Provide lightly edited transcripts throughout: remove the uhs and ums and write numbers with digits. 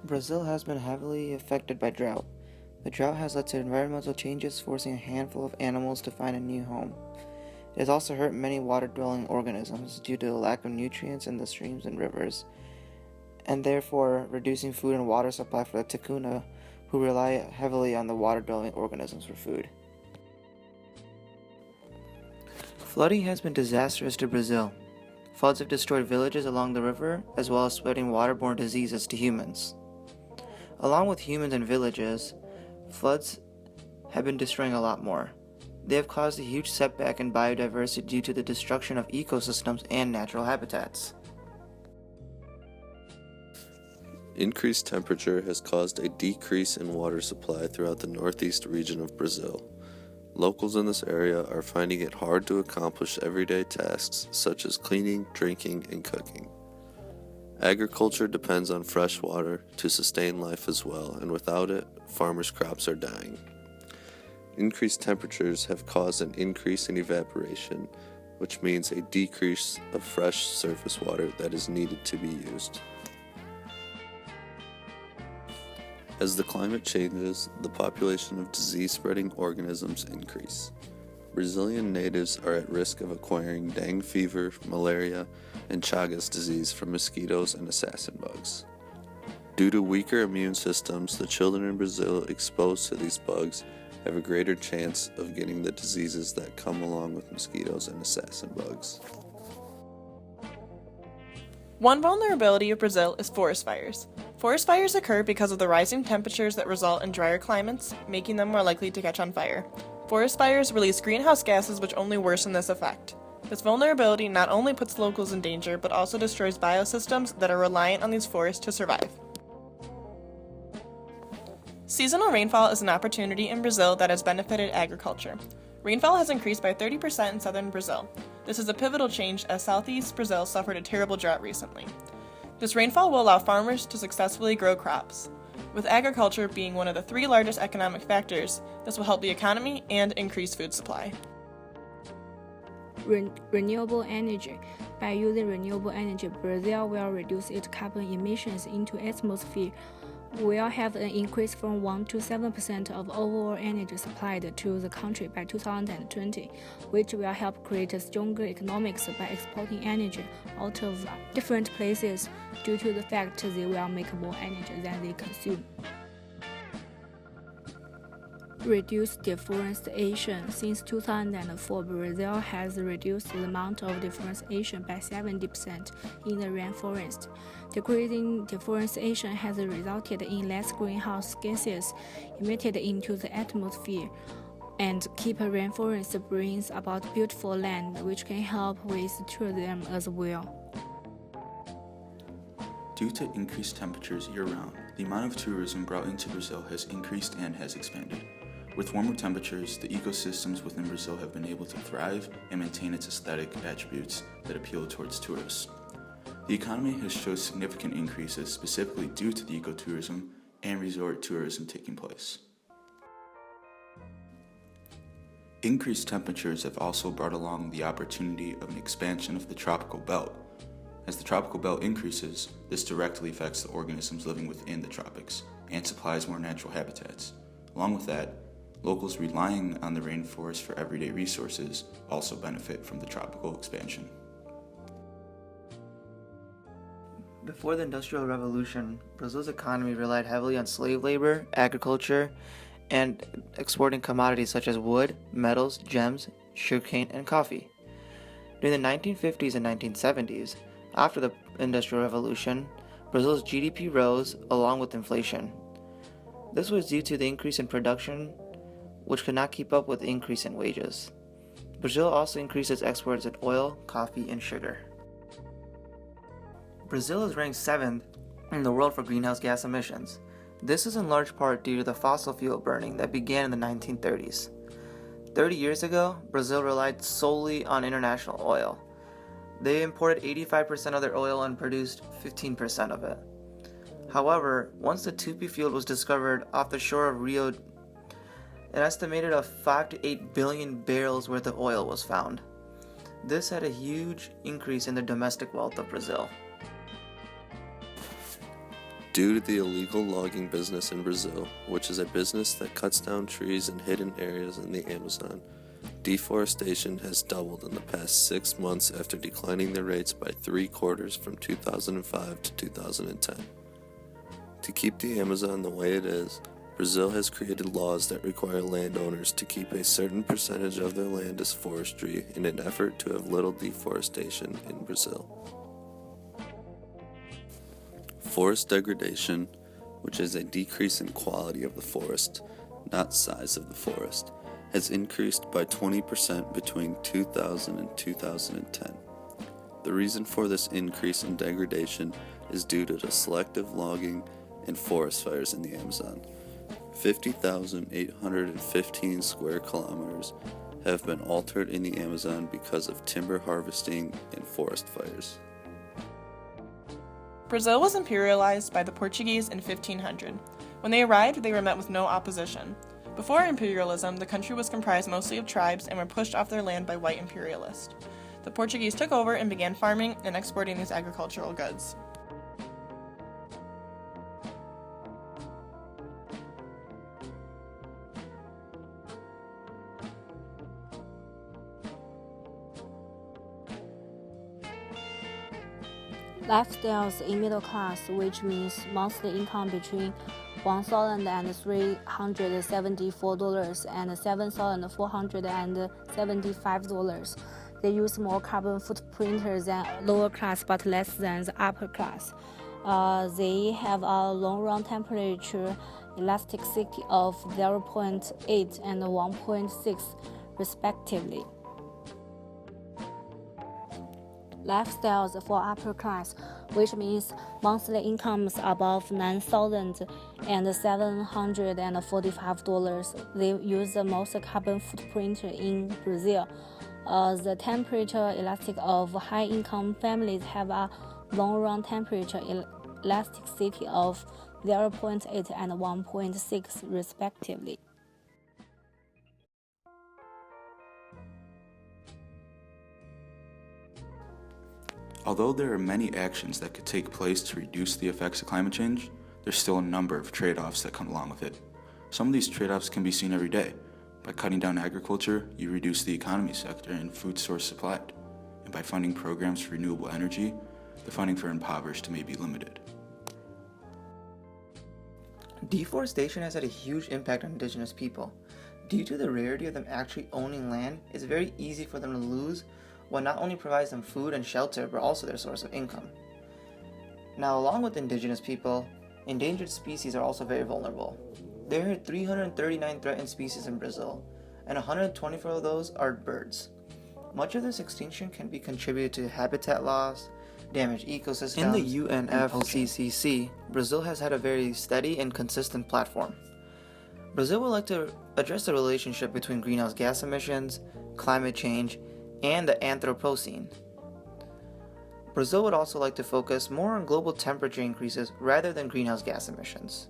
Brazil has been heavily affected by drought. The drought has led to environmental changes, forcing a handful of animals to find a new home. It has also hurt many water-dwelling organisms due to the lack of nutrients in the streams and rivers, and therefore reducing food and water supply for the Ticuna, who rely heavily on the water-dwelling organisms for food. Flooding has been disastrous to Brazil. Floods have destroyed villages along the river, as well as spreading waterborne diseases to humans. Along with humans and villages, floods have been destroying a lot more. They have caused a huge setback in biodiversity due to the destruction of ecosystems and natural habitats. Increased temperature has caused a decrease in water supply throughout the northeast region of Brazil. Locals in this area are finding it hard to accomplish everyday tasks such as cleaning, drinking, and cooking. Agriculture depends on fresh water to sustain life as well, and without it, farmers' crops are dying. Increased temperatures have caused an increase in evaporation, which means a decrease of fresh surface water that is needed to be used. As the climate changes, the population of disease-spreading organisms increase. Brazilian natives are at risk of acquiring dengue fever, malaria, and Chagas disease from mosquitoes and assassin bugs. Due to weaker immune systems, the children in Brazil exposed to these bugs have a greater chance of getting the diseases that come along with mosquitoes and assassin bugs. One vulnerability of Brazil is forest fires. Forest fires occur because of the rising temperatures that result in drier climates, making them more likely to catch on fire. Forest fires release greenhouse gases which only worsen this effect. This vulnerability not only puts locals in danger, but also destroys biosystems that are reliant on these forests to survive. Seasonal rainfall is an opportunity in Brazil that has benefited agriculture. Rainfall has increased by 30% in southern Brazil. This is a pivotal change as southeast Brazil suffered a terrible drought recently. This rainfall will allow farmers to successfully grow crops. With agriculture being one of the 3 largest economic factors, this will help the economy and increase food supply. Renewable energy. By using renewable energy, Brazil will reduce its carbon emissions into atmosphere. Will have an increase from 1 to 7% of overall energy supplied to the country by 2020, which will help create stronger economics by exporting energy out of different places due to the fact they will make more energy than they consume. Reduce deforestation. Since 2004, Brazil has reduced the amount of deforestation by 70% in the rainforest. Decreasing deforestation has resulted in less greenhouse gases emitted into the atmosphere, and keep rainforest brings about beautiful land, which can help with tourism as well. Due to increased temperatures year-round, the amount of tourism brought into Brazil has increased and has expanded. With warmer temperatures, the ecosystems within Brazil have been able to thrive and maintain its aesthetic attributes that appeal towards tourists. The economy has shown significant increases specifically due to the ecotourism and resort tourism taking place. Increased temperatures have also brought along the opportunity of an expansion of the tropical belt. As the tropical belt increases, this directly affects the organisms living within the tropics and supplies more natural habitats. Along with that, locals relying on the rainforest for everyday resources also benefit from the tropical expansion. Before the Industrial Revolution, Brazil's economy relied heavily on slave labor, agriculture, and exporting commodities such as wood, metals, gems, sugarcane, and coffee. During the 1950s and 1970s, after the Industrial Revolution, Brazil's GDP rose along with inflation. This was due to the increase in production, which could not keep up with the increase in wages. Brazil also increased its exports of oil, coffee, and sugar. Brazil is ranked 7th in the world for greenhouse gas emissions. This is in large part due to the fossil fuel burning that began in the 1930s. 30 years ago, Brazil relied solely on international oil. They imported 85% of their oil and produced 15% of it. However, once the Tupi field was discovered off the shore of Rio, an estimated of 5 to 8 billion barrels worth of oil was found. This had a huge increase in the domestic wealth of Brazil. Due to the illegal logging business in Brazil, which is a business that cuts down trees in hidden areas in the Amazon, deforestation has doubled in the past 6 months after declining the rates by 3/4 from 2005 to 2010. To keep the Amazon the way it is, Brazil has created laws that require landowners to keep a certain percentage of their land as forestry in an effort to have little deforestation in Brazil. Forest degradation, which is a decrease in quality of the forest, not size of the forest, has increased by 20% between 2000 and 2010. The reason for this increase in degradation is due to the selective logging and forest fires in the Amazon. 50,815 square kilometers have been altered in the Amazon because of timber harvesting and forest fires. Brazil was imperialized by the Portuguese in 1500. When they arrived, they were met with no opposition. Before imperialism, the country was comprised mostly of tribes and were pushed off their land by white imperialists. The Portuguese took over and began farming and exporting these agricultural goods. Lifestyles in middle class, which means monthly income between $1,374 and $7,475. They use more carbon footprint than lower class but less than the upper class. They have a long-run temperature elasticity of 0.8 and 1.6 respectively. Lifestyles for upper class, which means monthly incomes above $9,745. They use the most carbon footprint in Brazil. The temperature elastic of high-income families have a long-run temperature elasticity of 0.8 and 1.6 respectively. Although there are many actions that could take place to reduce the effects of climate change, there's still a number of trade-offs that come along with it. Some of these trade-offs can be seen every day. By cutting down agriculture, you reduce the economy sector and food source supplied. And by funding programs for renewable energy, the funding for impoverished may be limited. Deforestation has had a huge impact on indigenous people. Due to the rarity of them actually owning land, it's very easy for them to lose what not only provides them food and shelter, but also their source of income. Now, along with indigenous people, endangered species are also very vulnerable. There are 339 threatened species in Brazil, and 124 of those are birds. Much of this extinction can be contributed to habitat loss, damaged ecosystems. In the UNFCCC, Brazil has had a very steady and consistent platform. Brazil would like to address the relationship between greenhouse gas emissions, climate change, and the Anthropocene. Brazil would also like to focus more on global temperature increases rather than greenhouse gas emissions.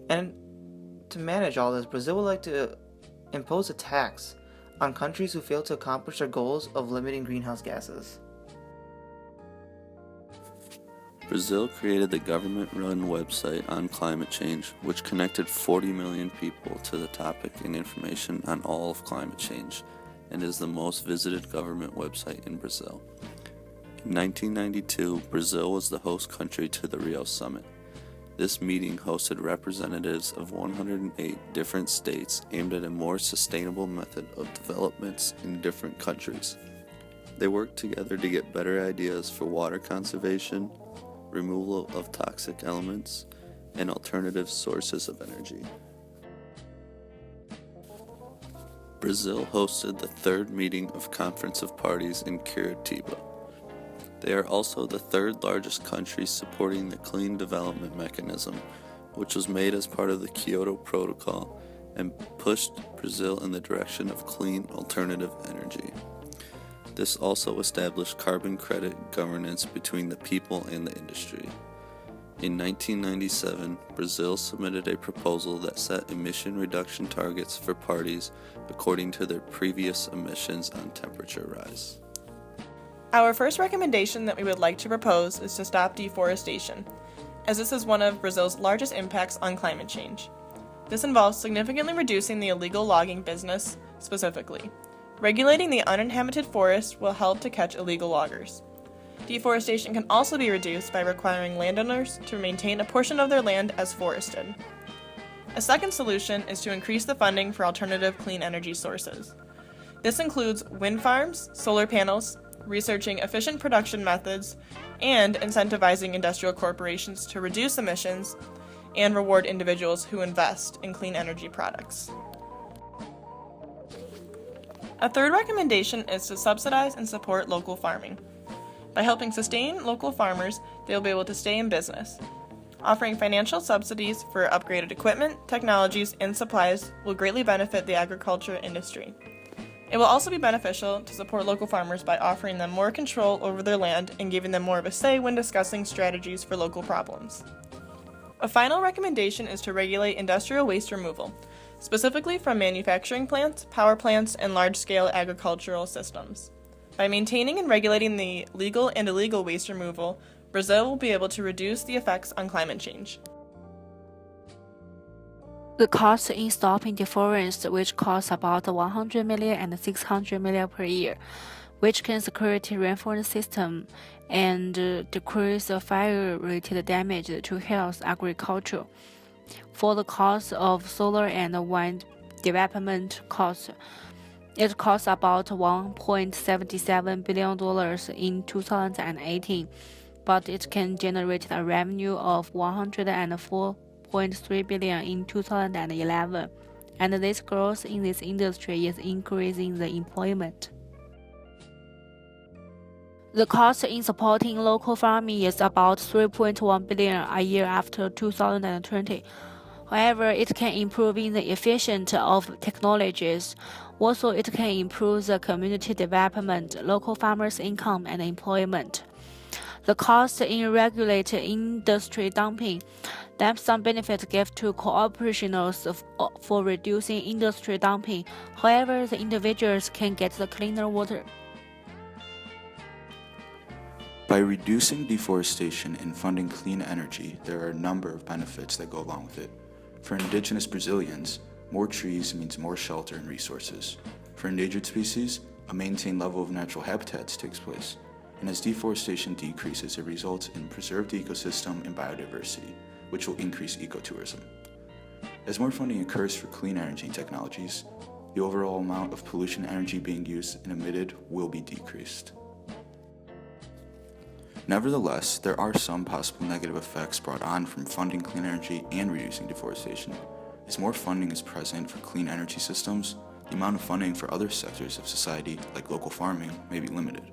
And to manage all this, Brazil would like to impose a tax on countries who fail to accomplish their goals of limiting greenhouse gases. Brazil created the government-run website on climate change, which connected 40 million people to the topic and information on all of climate change, and is the most visited government website in Brazil. In 1992, Brazil was the host country to the Rio Summit. This meeting hosted representatives of 108 different states aimed at a more sustainable method of developments in different countries. They worked together to get better ideas for water conservation, removal of toxic elements, and alternative sources of energy. Brazil hosted the third meeting of Conference of Parties in Curitiba. They are also the third largest country supporting the Clean Development Mechanism, which was made as part of the Kyoto Protocol and pushed Brazil in the direction of clean alternative energy. This also established carbon credit governance between the people and the industry. In 1997, Brazil submitted a proposal that set emission reduction targets for parties according to their previous emissions on temperature rise. Our first recommendation that we would like to propose is to stop deforestation. as this is one of Brazil's largest impacts on climate change. This involves significantly reducing the illegal logging business specifically. Regulating the uninhabited forest will help to catch illegal loggers. Deforestation can also be reduced by requiring landowners to maintain a portion of their land as forested. A second solution is to increase the funding for alternative clean energy sources. This includes wind farms, solar panels, researching efficient production methods, and incentivizing industrial corporations to reduce emissions and reward individuals who invest in clean energy products. A third recommendation is to subsidize and support local farming. By helping sustain local farmers, they will be able to stay in business. Offering financial subsidies for upgraded equipment, technologies, and supplies will greatly benefit the agriculture industry. It will also be beneficial to support local farmers by offering them more control over their land and giving them more of a say when discussing strategies for local problems. A final recommendation is to regulate industrial waste removal, specifically from manufacturing plants, power plants, and large-scale agricultural systems. By maintaining and regulating the legal and illegal waste removal, Brazil will be able to reduce the effects on climate change. The cost in stopping deforestation, which costs about 100 million and 600 million per year, which can security reinforce system and decrease the fire-related damage to health agriculture. For the cost of solar and wind development costs, it costs about $1.77 billion in 2018, but it can generate a revenue of 104.3 billion in 2011, and this growth in this industry is increasing the employment. The cost in supporting local farming is about 3.1 billion a year after 2020. However, it can improve in the efficiency of technologies. Also, it can improve the community development, local farmers' income, and employment. The cost in regulated industry dumping. There's some benefit given to corporations for reducing industry dumping. However, the individuals can get the cleaner water. By reducing deforestation and funding clean energy, there are a number of benefits that go along with it. For indigenous Brazilians, more trees means more shelter and resources. For endangered species, a maintained level of natural habitats takes place. And as deforestation decreases, it results in preserved ecosystem and biodiversity, which will increase ecotourism. As more funding occurs for clean energy technologies, the overall amount of pollution energy being used and emitted will be decreased. Nevertheless, there are some possible negative effects brought on from funding clean energy and reducing deforestation. As more funding is present for clean energy systems, the amount of funding for other sectors of society, like local farming, may be limited.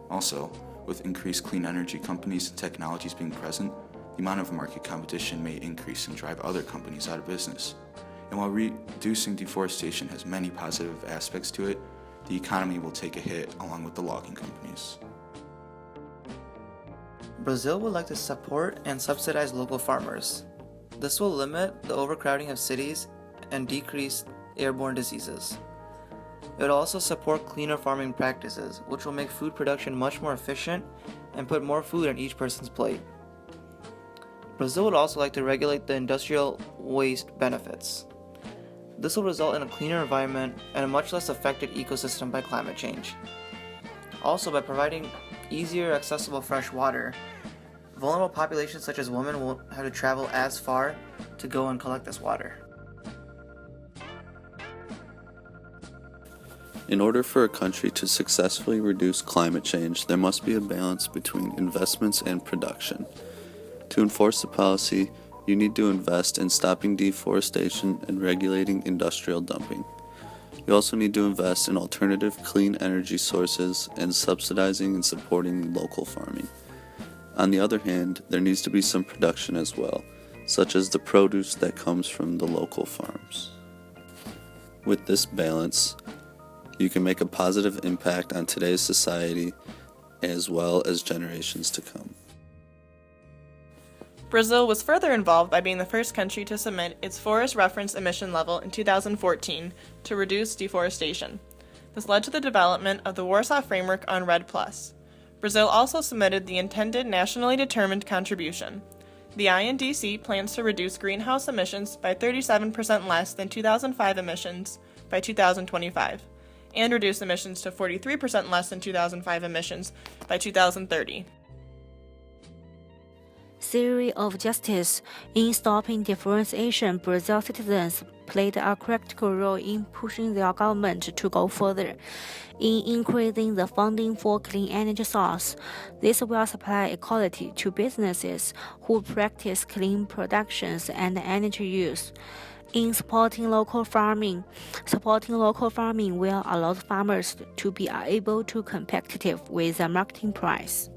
Also, with increased clean energy companies and technologies being present, the amount of market competition may increase and drive other companies out of business. And while reducing deforestation has many positive aspects to it, the economy will take a hit along with the logging companies. Brazil would like to support and subsidize local farmers. This will limit the overcrowding of cities and decrease airborne diseases. It will also support cleaner farming practices, which will make food production much more efficient and put more food on each person's plate. Brazil would also like to regulate the industrial waste benefits. This will result in a cleaner environment and a much less affected ecosystem by climate change. Also, by providing easier accessible fresh water, vulnerable populations such as women won't have to travel as far to go and collect this water. In order for a country to successfully reduce climate change, there must be a balance between investments and production. To enforce the policy, you need to invest in stopping deforestation and regulating industrial dumping. You also need to invest in alternative clean energy sources and subsidizing and supporting local farming. On the other hand, there needs to be some production as well, such as the produce that comes from the local farms. With this balance, you can make a positive impact on today's society as well as generations to come. Brazil was further involved by being the first country to submit its forest reference emission level in 2014 to reduce deforestation. This led to the development of the Warsaw Framework on REDD+. Brazil also submitted the intended nationally determined contribution. The INDC plans to reduce greenhouse emissions by 37% less than 2005 emissions by 2025, and reduce emissions to 43% less than 2005 emissions by 2030. Theory of justice. In stopping deforestation, Brazil citizens played a critical role in pushing their government to go further in increasing the funding for clean energy sources. This will supply equality to businesses who practice clean productions and energy use. In supporting local farming will allow farmers to be able to competitive with the marketing price.